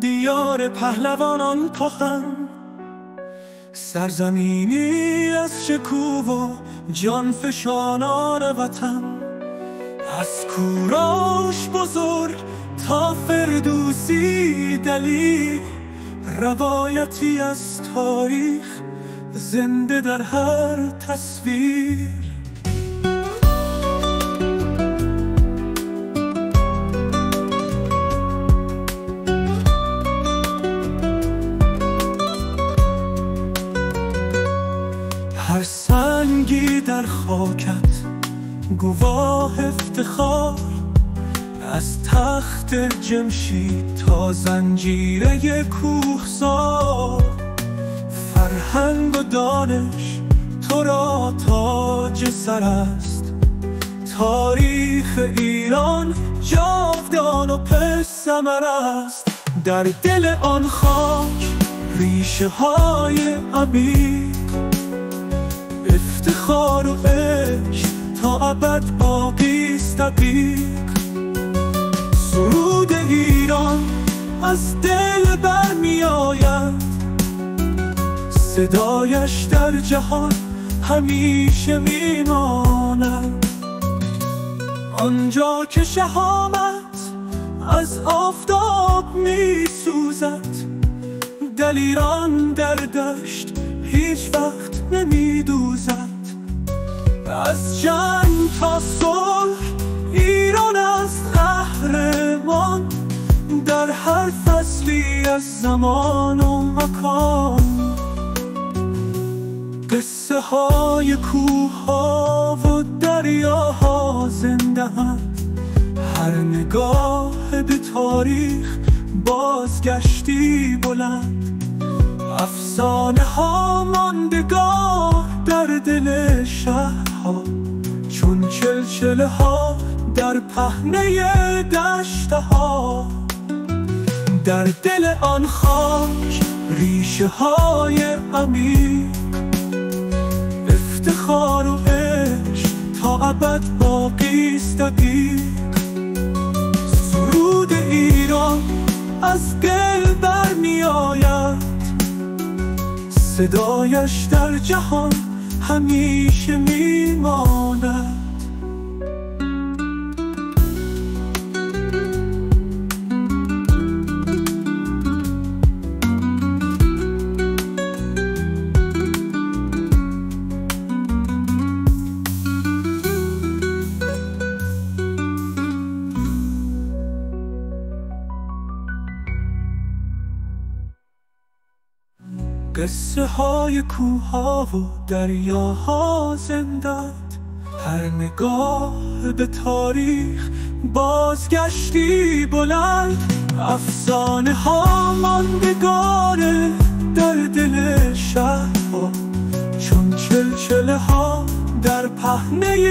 دیار پهلوانان کهن، سرزمینی از شکوه و جانفشانان وطن. از کوروش بزرگ تا فردوسی دلیر، روایتی از تاریخ زنده در هر تصویر. هر سنگی در خاکت گواه افتخار، از تخت جمشید تا زنجیره کوهسار. فرهنگ و دانش تو را تاج سر است، تاریخ ایران جاودان و پرثمر است. در دل آن خاک ریشه های عمیق، افتخار و عشق تا ابد باقی است دقیق. سرود ایران از دل برمی آید، صدایش در جهان همیشه می ماند. آنجا که شهامت از آفتاب می سوزد، دلیران در دشت هیچ وقت نمی دوزد. از جنگ تا صلح ایران است قهرمان، در هر فصلی از زمان و مکان. قصه های کوه ها و دریاها زنده اند، هر نگاه به تاریخ بازگشتی بلند. افسانه ها ماندگار در دل شهرها، چون چلچله ها در پهنه دشت ها. در دل آن خاک ریشه های عمیق، افتخار و عشق تا ابد باقی است دقیق. سرود ایران از دل برمی آید، صدایش در جهان همیشه می ماند. قصه های کوه ها و دریاها زندند، هر نگاه به تاریخ بازگشتی بلند. افسانه ها ماندگار در دل شهرها، چون چلچله ها در پهنه